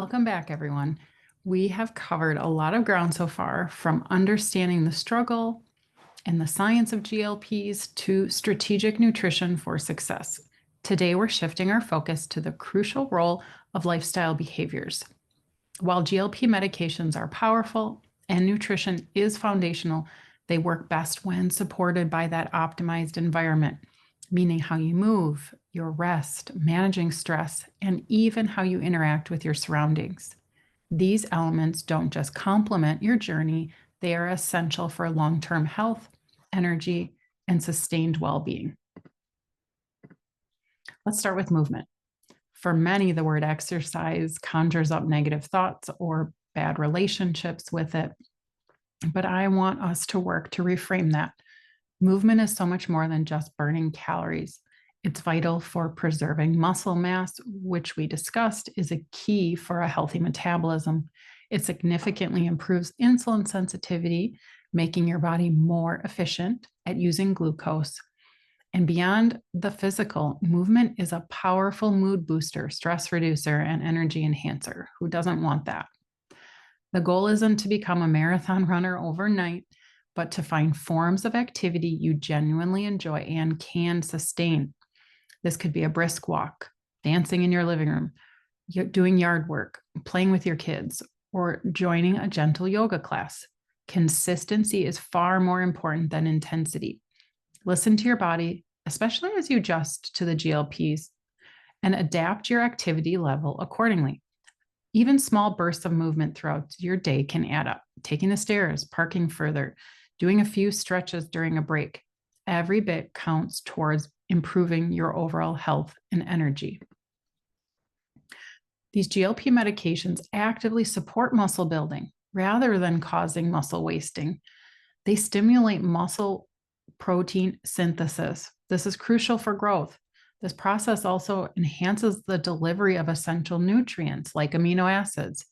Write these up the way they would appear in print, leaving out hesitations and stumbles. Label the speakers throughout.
Speaker 1: Welcome back, everyone. We have covered a lot of ground so far, from understanding the struggle and the science of GLPs to strategic nutrition for success. Today, we're shifting our focus to the crucial role of lifestyle behaviors. While GLP medications are powerful and nutrition is foundational, they work best when supported by that optimized environment, meaning how you move, your rest, managing stress, and even how you interact with your surroundings. These elements don't just complement your journey, they are essential for long term health, energy, and sustained well being. Let's start with movement. For many, the word exercise conjures up negative thoughts or bad relationships with it. But I want us to work to reframe that. Movement is so much more than just burning calories. It's vital for preserving muscle mass, which we discussed is a key for a healthy metabolism. It significantly improves insulin sensitivity, making your body more efficient at using glucose. And beyond the physical, movement is a powerful mood booster, stress reducer, and energy enhancer. Who doesn't want that? The goal isn't to become a marathon runner overnight, but to find forms of activity you genuinely enjoy and can sustain. This could be a brisk walk, dancing in your living room, doing yard work, playing with your kids, or joining a gentle yoga class. Consistency is far more important than intensity. Listen to your body, especially as you adjust to the GLPs, and adapt your activity level accordingly. Even small bursts of movement throughout your day can add up. Taking the stairs, parking further, doing a few stretches during a break. Every bit counts towards improving your overall health and energy. These GLP medications actively support muscle building rather than causing muscle wasting. They stimulate muscle protein synthesis. This is crucial for growth. This process also enhances the delivery of essential nutrients like amino acids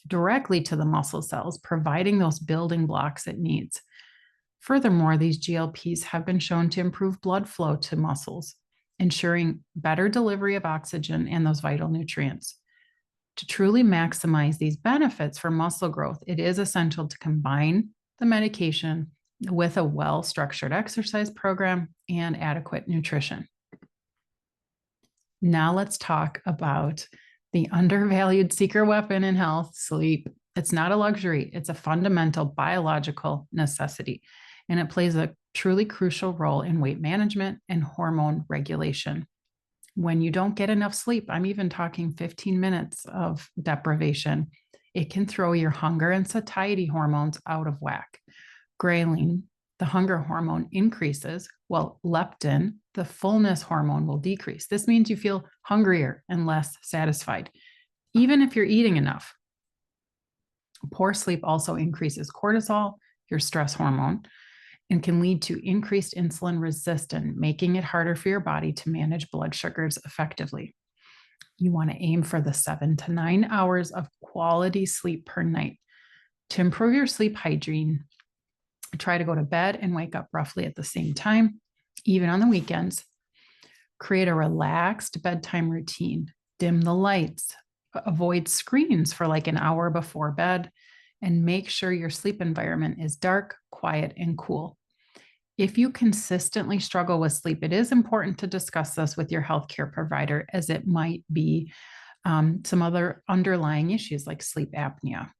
Speaker 1: directly to the muscle cells, providing those building blocks it needs. Furthermore, these GLPs have been shown to improve blood flow to muscles, ensuring better delivery of oxygen and those vital nutrients. To truly maximize these benefits for muscle growth, it is essential to combine the medication with a well-structured exercise program and adequate nutrition. Now let's talk about the undervalued secret weapon in health, sleep. It's not a luxury, it's a fundamental biological necessity, and it plays a truly crucial role in weight management and hormone regulation. When you don't get enough sleep, I'm even talking 15 minutes of deprivation, it can throw your hunger and satiety hormones out of whack. Ghrelin, the hunger hormone, increases, while leptin, the fullness hormone, will decrease. This means you feel hungrier and less satisfied, even if you're eating enough. Poor sleep also increases cortisol, your stress hormone, and can lead to increased insulin resistance, making it harder for your body to manage blood sugars effectively. You want to aim for the 7 to 9 hours of quality sleep per night. To improve your sleep hygiene, try to go to bed and wake up roughly at the same time, even on the weekends. Create a relaxed bedtime routine. Dim the lights. Avoid screens for like an hour before bed, and make sure your sleep environment is dark, quiet, and cool. If you consistently struggle with sleep, it is important to discuss this with your healthcare provider, as it might be some other underlying issues like sleep apnea.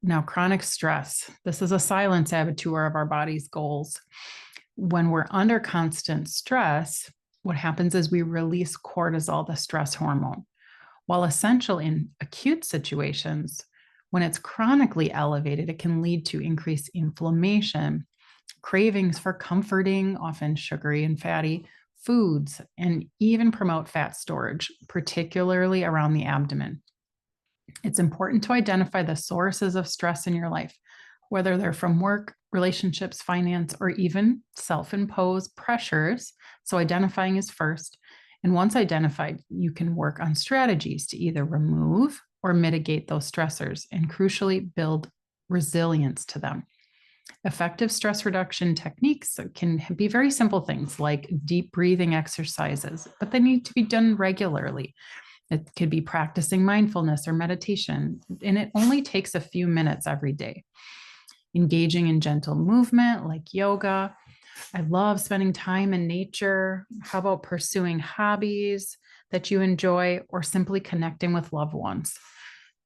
Speaker 1: Now, chronic stress. This is a silent saboteur of our body's goals. When we're under constant stress, what happens is we release cortisol, the stress hormone. While essential in acute situations, when it's chronically elevated, it can lead to increased inflammation, cravings for comforting, often sugary and fatty foods, and even promote fat storage, particularly around the abdomen. It's important to identify the sources of stress in your life, whether they're from work, relationships, finance, or even self-imposed pressures. So identifying is first. And once identified, you can work on strategies to either remove or mitigate those stressors and crucially build resilience to them. Effective stress reduction techniques can be very simple things like deep breathing exercises, but they need to be done regularly. It could be practicing mindfulness or meditation, and it only takes a few minutes every day. Engaging in gentle movement like yoga. I love spending time in nature. How about pursuing hobbies that you enjoy or simply connecting with loved ones?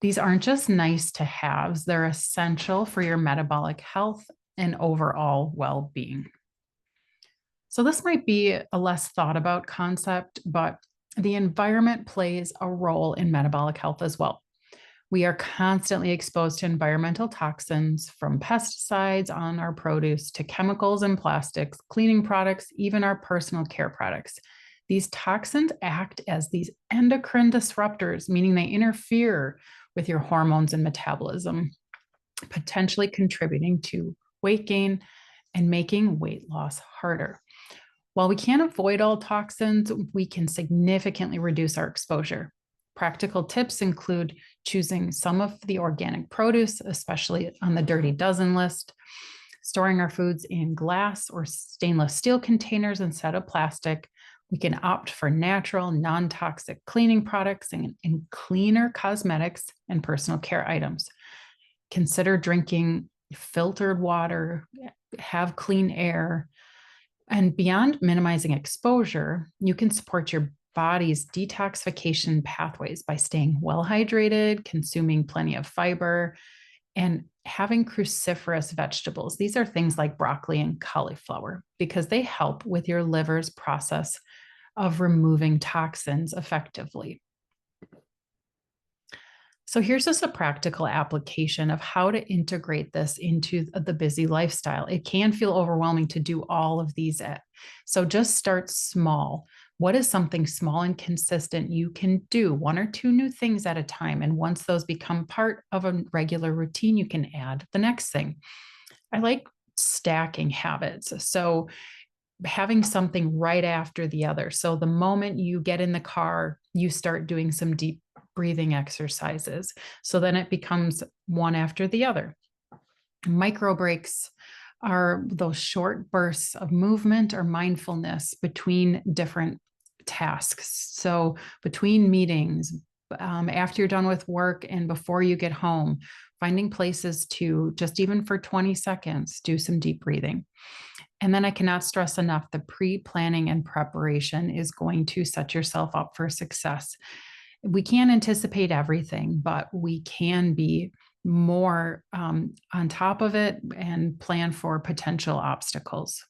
Speaker 1: These aren't just nice to haves, they're essential for your metabolic health and overall well being. So, this might be a less thought about concept, but the environment plays a role in metabolic health as well. We are constantly exposed to environmental toxins from pesticides on our produce to chemicals and plastics, cleaning products, even our personal care products. These toxins act as these endocrine disruptors, meaning they interfere with your hormones and metabolism, potentially contributing to weight gain and making weight loss harder. While we can't avoid all toxins, we can significantly reduce our exposure. Practical tips include choosing some of the organic produce, especially on the dirty dozen list, storing our foods in glass or stainless steel containers instead of plastic. We can opt for natural, non-toxic cleaning products and cleaner cosmetics and personal care items. Consider drinking filtered water, have clean air, and beyond minimizing exposure, you can support your body's detoxification pathways by staying well hydrated, consuming plenty of fiber, and having cruciferous vegetables. These are things like broccoli and cauliflower because they help with your liver's process of removing toxins effectively. So here's just a practical application of how to integrate this into the busy lifestyle. It can feel overwhelming to do all of these. So just start small. What is something small and consistent you can do? One or two new things at a time. And once those become part of a regular routine, you can add the next thing. I like stacking habits. So having something right after the other. So the moment you get in the car, you start doing some deep breathing exercises. So then it becomes one after the other. Micro breaks are those short bursts of movement or mindfulness between different tasks. So between meetings, after you're done with work and before you get home, finding places to just even for 20 seconds, do some deep breathing. And then I cannot stress enough the pre planning and preparation is going to set yourself up for success. We can't anticipate everything, but we can be more on top of it and plan for potential obstacles.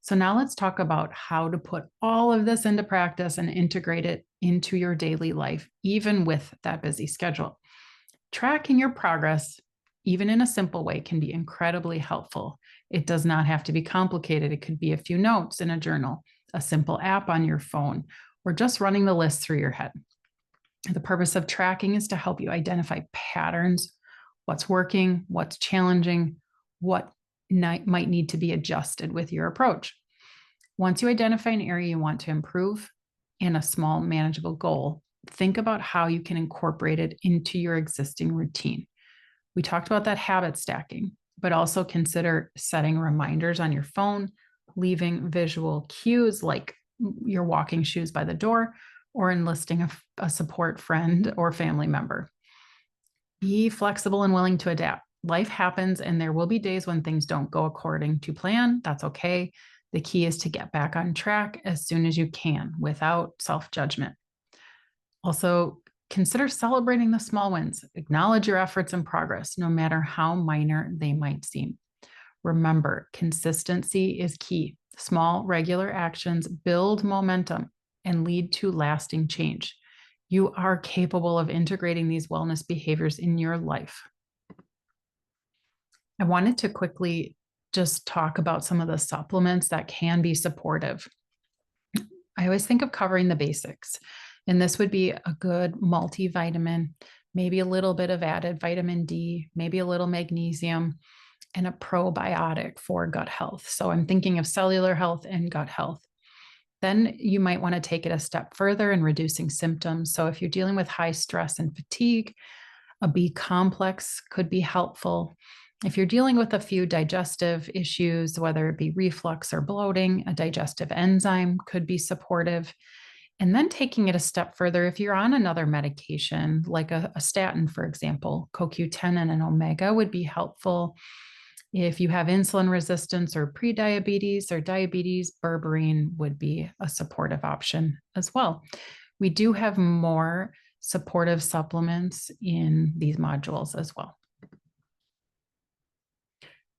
Speaker 1: So now let's talk about how to put all of this into practice and integrate it into your daily life, even with that busy schedule. Tracking your progress, even in a simple way, can be incredibly helpful. It does not have to be complicated. It could be a few notes in a journal, a simple app on your phone, or just running the list through your head. The purpose of tracking is to help you identify patterns, what's working, what's challenging, what might need to be adjusted with your approach. Once you identify an area you want to improve and a small manageable goal, think about how you can incorporate it into your existing routine. We talked about that habit stacking, but also consider setting reminders on your phone, leaving visual cues like your walking shoes by the door, or enlisting a support friend or family member. Be flexible and willing to adapt. Life happens, and there will be days when things don't go according to plan. That's okay. The key is to get back on track as soon as you can without self-judgment. Also, consider celebrating the small wins. Acknowledge your efforts and progress, no matter how minor they might seem. Remember, consistency is key. Small, regular actions build momentum and lead to lasting change. You are capable of integrating these wellness behaviors in your life. I wanted to quickly just talk about some of the supplements that can be supportive. I always think of covering the basics, and this would be a good multivitamin, maybe a little bit of added vitamin D, maybe a little magnesium, and a probiotic for gut health. So I'm thinking of cellular health and gut health. Then you might want to take it a step further in reducing symptoms. So if you're dealing with high stress and fatigue, a B complex could be helpful. If you're dealing with a few digestive issues, whether it be reflux or bloating, a digestive enzyme could be supportive. And then taking it a step further, if you're on another medication, like a statin, for example, CoQ10 and an omega would be helpful. If you have insulin resistance or prediabetes or diabetes, berberine would be a supportive option as well. We do have more supportive supplements in these modules as well.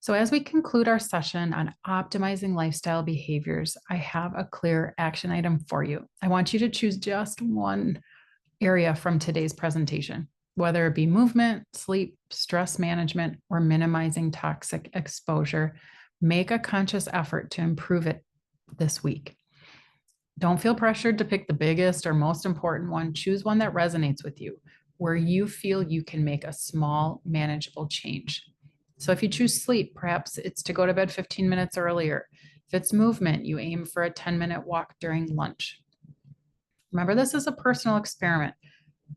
Speaker 1: So as we conclude our session on optimizing lifestyle behaviors, I have a clear action item for you. I want you to choose just one area from today's presentation, whether it be movement, sleep, stress management, or minimizing toxic exposure. Make a conscious effort to improve it this week. Don't feel pressured to pick the biggest or most important one. Choose one that resonates with you, where you feel you can make a small, manageable change. So if you choose sleep, perhaps it's to go to bed 15 minutes earlier. If it's movement, you aim for a 10-minute walk during lunch. Remember, this is a personal experiment.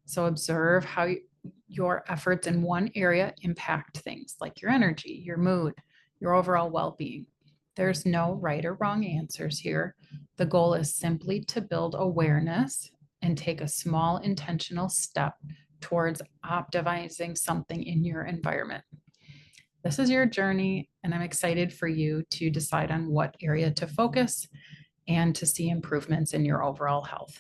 Speaker 1: So observe how your efforts in one area impact things like your energy, your mood, your overall well-being. There's no right or wrong answers here. The goal is simply to build awareness and take a small intentional step towards optimizing something in your environment. This is your journey, and I'm excited for you to decide on what area to focus and to see improvements in your overall health.